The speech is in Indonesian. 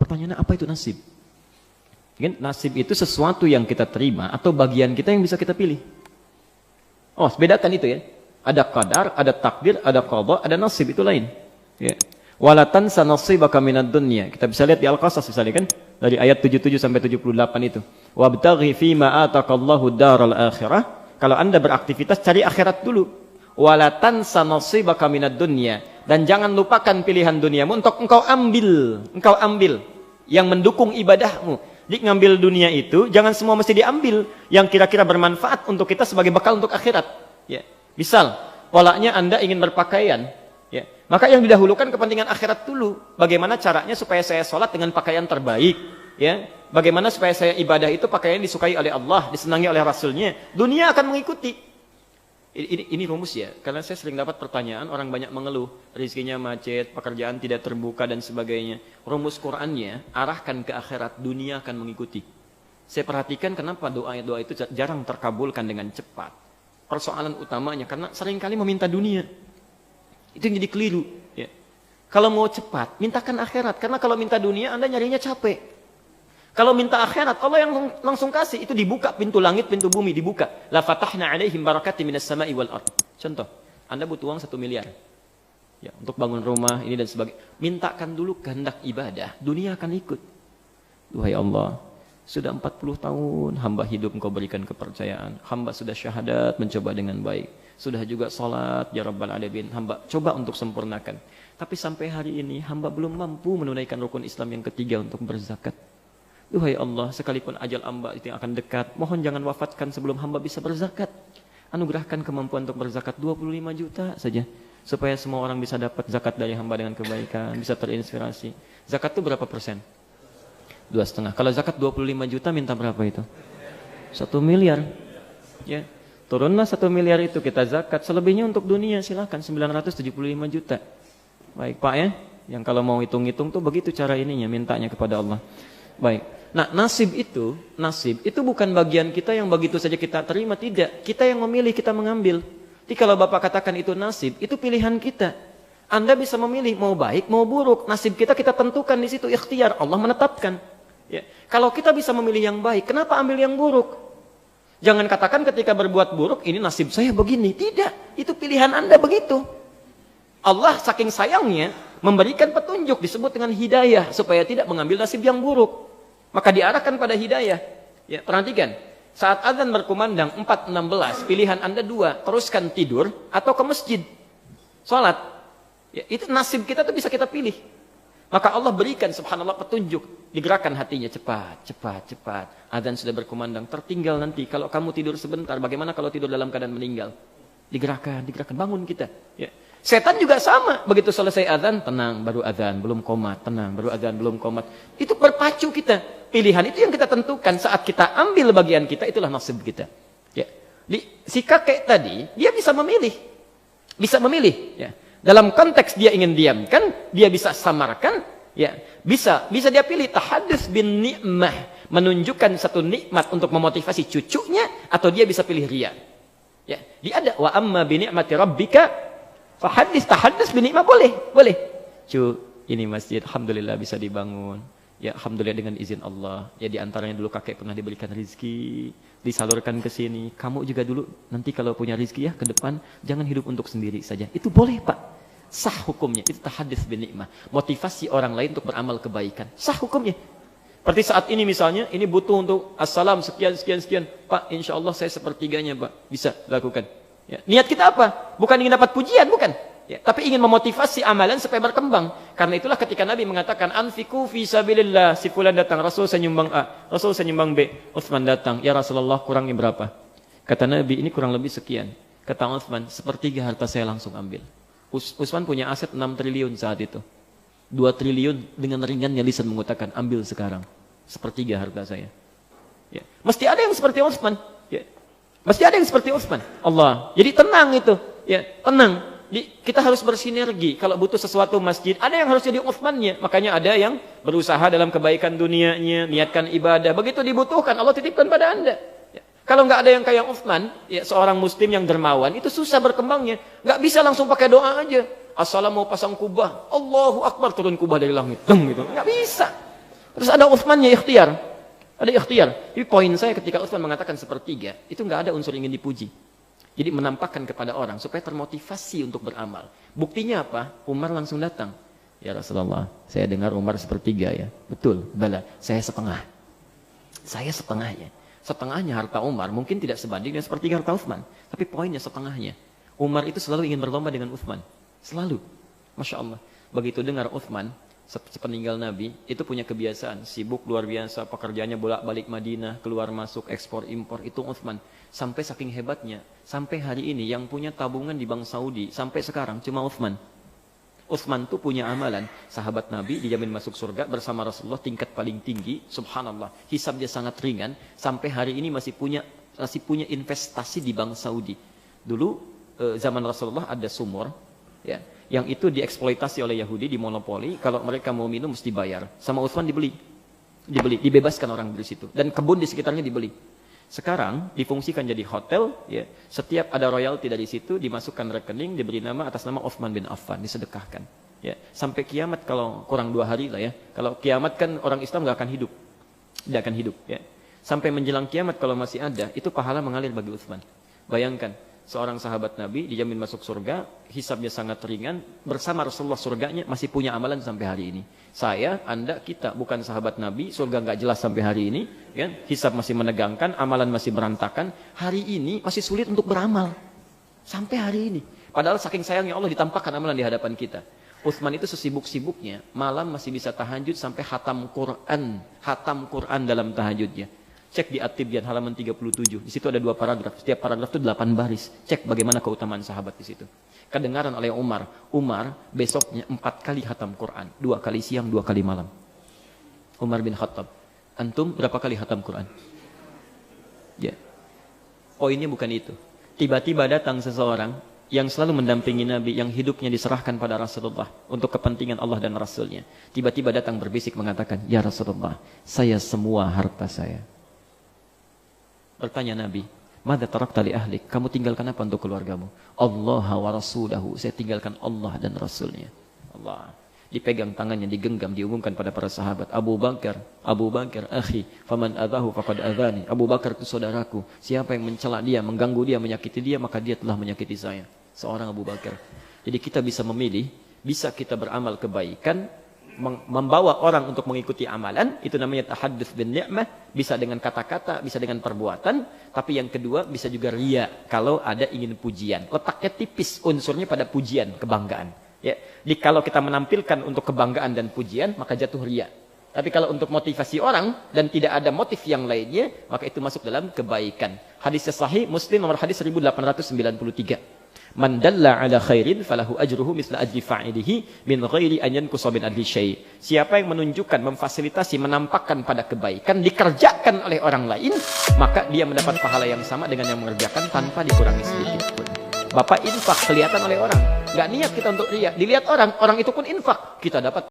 Pertanyaannya apa itu nasib? Kan nasib itu sesuatu yang kita terima atau bagian kita yang bisa kita pilih. Oh, bedakan itu ya. Ada qadar, ada takdir, ada qada, ada nasib, itu lain. Ya. Wala tansa nasibaka minad dunya. Kita bisa lihat di Al-Qasas misalnya kan, dari ayat 77 sampai 78 itu. Wabtaghi fima ataqallahu daral akhirah. Kalau Anda beraktivitas cari akhirat dulu. Wala tansa nasibaka minad dunya, dan jangan lupakan pilihan duniamu untuk engkau ambil yang mendukung ibadahmu. Jadi ngambil dunia itu jangan semua mesti diambil yang kira-kira bermanfaat untuk kita sebagai bekal untuk akhirat. Ya. Misal, polanya Anda ingin berpakaian, ya. Maka yang didahulukan kepentingan akhirat dulu. Bagaimana caranya supaya saya sholat dengan pakaian terbaik, ya. Bagaimana supaya saya ibadah itu pakaian disukai oleh Allah, disenangi oleh Rasulnya. Dunia akan mengikuti. Ini rumus ya, karena saya sering dapat pertanyaan, orang banyak mengeluh, rezekinya macet, pekerjaan tidak terbuka dan sebagainya. Rumus Qur'annya, arahkan ke akhirat, dunia akan mengikuti. Saya perhatikan kenapa doa-doa itu jarang terkabulkan dengan cepat. Persoalan utamanya karena seringkali meminta dunia. Itu yang jadi keliru, ya. Kalau mau cepat, mintakan akhirat, karena kalau minta dunia Anda nyarinya capek. Kalau minta akhirat, Allah yang langsung kasih, itu dibuka pintu langit, pintu bumi dibuka. La fatahna 'alaihim barakatim minas sama'i wal ardh. Contoh, Anda butuh uang 1 miliar. Ya, untuk bangun rumah ini dan sebagainya. Mintakan dulu kehendak ibadah, dunia akan ikut. Duhai Allah, sudah 40 tahun hamba hidup engkau berikan kepercayaan. Hamba sudah syahadat mencoba dengan baik. Sudah juga salat ya Rabbal Alamin. Hamba coba untuk sempurnakan. Tapi sampai hari ini hamba belum mampu menunaikan rukun Islam yang ketiga untuk berzakat. Duhai Allah, sekalipun ajal hamba itu akan dekat, mohon jangan wafatkan sebelum hamba bisa berzakat. Anugerahkan kemampuan untuk berzakat 25 juta saja. Supaya semua orang bisa dapat zakat dari hamba dengan kebaikan, bisa terinspirasi. Zakat itu berapa persen? 2,5. Kalau zakat 25 juta minta berapa itu? 1 miliar. Ya. Turunlah 1 miliar itu kita zakat. Selebihnya untuk dunia silakan 975 juta. Baik Pak ya. Yang kalau mau hitung-hitung tuh begitu cara ininya, mintanya kepada Allah. Baik. Nah, nasib itu bukan bagian kita yang begitu saja kita terima, tidak. Kita yang memilih, kita mengambil. Jadi kalau Bapak katakan itu nasib, itu pilihan kita. Anda bisa memilih mau baik, mau buruk. Nasib kita tentukan di situ, ikhtiar Allah menetapkan. Ya. Kalau kita bisa memilih yang baik, kenapa ambil yang buruk? Jangan katakan ketika berbuat buruk, ini nasib saya begini. Tidak, itu pilihan Anda begitu. Allah saking sayangnya memberikan petunjuk, disebut dengan hidayah, supaya tidak mengambil nasib yang buruk. Maka diarahkan pada hidayah. Ya, perhatikan, saat azan berkumandang 4.16, pilihan Anda 2, teruskan tidur atau ke masjid, sholat. Ya, itu nasib kita tuh bisa kita pilih. Maka Allah berikan subhanallah petunjuk, digerakkan hatinya cepat. Adzan sudah berkumandang, tertinggal nanti kalau kamu tidur sebentar, bagaimana kalau tidur dalam keadaan meninggal? Digerakkan, bangun kita. Ya. Setan juga sama, begitu selesai adzan, tenang, baru adzan, belum komat, tenang, baru adzan, belum komat. Itu berpacu kita. Pilihan itu yang kita tentukan, saat kita ambil bagian kita, itulah nasib kita. Ya. Si kakek tadi, dia bisa memilih. Ya. Dalam konteks dia ingin diamkan, dia bisa samarkan, ya, bisa dia pilih tahadduts bin ni'mah, menunjukkan satu nikmat untuk memotivasi cucunya, atau dia bisa pilih riya. Ya, dia ada wa amma bi ni'mati rabbika tahadduts bin ni'mah, boleh. Ini masjid alhamdulillah bisa dibangun. Ya, alhamdulillah dengan izin Allah. Ya, di antaranya dulu kakek pernah diberikan rezeki, disalurkan ke sini. Kamu juga dulu nanti kalau punya rezeki ya ke depan jangan hidup untuk sendiri saja. Itu boleh, Pak. Sah hukumnya. Itu tahadduts bin ni'mah. Motivasi orang lain untuk beramal kebaikan. Sah hukumnya. Seperti saat ini misalnya, ini butuh untuk assalam sekian. Pak, insya Allah saya sepertiganya, Pak. Bisa lakukan. Ya. Niat kita apa? Bukan ingin dapat pujian, bukan. Ya, tapi ingin memotivasi amalan supaya berkembang. Karena itulah ketika Nabi mengatakan anfiqu fi sabilillah, si fulan datang, Rasul saya nyumbang A, Rasul saya nyumbang B, Utsman datang, ya Rasulullah kurangnya berapa? Kata Nabi, ini kurang lebih sekian. Kata Utsman, 1/3 harta saya langsung ambil. Utsman punya aset 6 triliun saat itu. 2 triliun dengan ringannya lisan mengatakan, ambil sekarang. 1/3 harta saya. Ya. Mesti ada yang seperti Utsman. Ya. Mesti ada yang seperti Utsman. Allah. Jadi tenang itu. Ya, tenang. Kita harus bersinergi. Kalau butuh sesuatu masjid, ada yang harus jadi Utsmannya. Makanya ada yang berusaha dalam kebaikan dunianya, niatkan ibadah. Begitu dibutuhkan, Allah titipkan pada Anda. Ya. Kalau nggak ada yang kayak Utsman, ya, seorang muslim yang dermawan, itu susah berkembangnya. Nggak bisa langsung pakai doa aja. Assalamu mau pasang kubah, Allahu Akbar, turun kubah dari langit. Gitu. Nggak bisa. Terus ada Utsmannya ikhtiar. Ada ikhtiar. Tapi poin saya ketika Utsman mengatakan sepertiga, itu nggak ada unsur ingin dipuji. Jadi menampakkan kepada orang supaya termotivasi untuk beramal. Buktinya apa? Umar langsung datang. Ya Rasulullah, saya dengar Umar sepertiga ya. Betul, bala, saya setengah. Saya setengahnya. Setengahnya harta Umar mungkin tidak sebanding dengan sepertiga harta Utsman. Tapi poinnya setengahnya. Umar itu selalu ingin berlomba dengan Utsman. Selalu. Masya Allah. Begitu dengar Utsman, sepeninggal Nabi, itu punya kebiasaan. Sibuk luar biasa, pekerjaannya bolak-balik Madinah, keluar masuk, ekspor, impor. Itu Utsman. Sampai saking hebatnya, sampai hari ini yang punya tabungan di Bank Saudi, sampai sekarang cuma Utsman. Utsman tuh punya amalan. Sahabat Nabi dijamin masuk surga bersama Rasulullah tingkat paling tinggi. Subhanallah. Hisab dia sangat ringan. Sampai hari ini masih punya investasi di Bank Saudi. Dulu zaman Rasulullah ada sumur. Ya, yang itu dieksploitasi oleh Yahudi, dimonopoli. Kalau mereka mau minum mesti bayar. Sama Utsman dibeli. Dibebaskan orang dari situ. Dan kebun di sekitarnya dibeli. Sekarang difungsikan jadi hotel, ya. Setiap ada royalti dari situ dimasukkan rekening, diberi nama atas nama Utsman bin Affan, disedekahkan. Ya, sampai kiamat kalau kurang 2 hari lah ya. Kalau kiamat kan orang Islam nggak akan hidup, tidak akan hidup. Ya. Sampai menjelang kiamat kalau masih ada, itu pahala mengalir bagi Utsman. Bayangkan, seorang sahabat Nabi dijamin masuk surga, hisabnya sangat ringan, bersama Rasulullah surganya masih punya amalan sampai hari ini. Saya, Anda, kita bukan sahabat Nabi, surga nggak jelas sampai hari ini, ya, hisab masih menegangkan, amalan masih berantakan, hari ini masih sulit untuk beramal. Sampai hari ini. Padahal saking sayangnya Allah ditampakkan amalan di hadapan kita. Utsman itu sesibuk-sibuknya, malam masih bisa tahajud sampai hatam Quran dalam tahajudnya. Cek di At-Tibyan halaman 37. Di situ ada 2 paragraf. Setiap paragraf itu 8 baris. Cek bagaimana keutamaan sahabat di situ. Kedengaran oleh Umar. Umar besoknya 4 kali khatam Quran. 2 kali siang, 2 kali malam. Umar bin Khattab. Antum berapa kali khatam Quran? Ya. Poinnya bukan itu. Tiba-tiba datang seseorang yang selalu mendampingi Nabi, yang hidupnya diserahkan pada Rasulullah untuk kepentingan Allah dan Rasulnya. Tiba-tiba datang berbisik mengatakan, "Ya Rasulullah, saya semua harta saya." Bertanya Nabi, "Madza tarakta li ahlik?" Kamu tinggalkan apa untuk keluargamu? Allah wa rasulahu. Saya tinggalkan Allah dan Rasulnya. Allah. Dipegang tangannya, digenggam, diumumkan pada para sahabat. Abu Bakar, akhi, faman adahu faqad adhani. Abu Bakar itu saudaraku. Siapa yang mencela dia, mengganggu dia, menyakiti dia, maka dia telah menyakiti saya. Seorang Abu Bakar. Jadi kita bisa memilih, bisa kita beramal kebaikan, membawa orang untuk mengikuti amalan, itu namanya tahadduts bin ni'mah, bisa dengan kata-kata, bisa dengan perbuatan, tapi yang kedua bisa juga riya, kalau ada ingin pujian. Letaknya tipis unsurnya pada pujian, kebanggaan. Ya, jadi kalau kita menampilkan untuk kebanggaan dan pujian, maka jatuh riya. Tapi kalau untuk motivasi orang dan tidak ada motif yang lainnya, maka itu masuk dalam kebaikan. Hadisnya sahih, Muslim nomor hadis 1893. Man dalla ala khairin falahu ajruhu misla ajri fa'ilihi min ghairi an yanqusa min ajri syai'. Siapa yang menunjukkan, memfasilitasi, menampakkan pada kebaikan dikerjakan oleh orang lain, maka dia mendapat pahala yang sama dengan yang mengerjakan tanpa dikurangi sedikit pun. Bapak infak kelihatan oleh orang, nggak niat kita untuk riya, dilihat orang, orang itu pun infak, kita dapat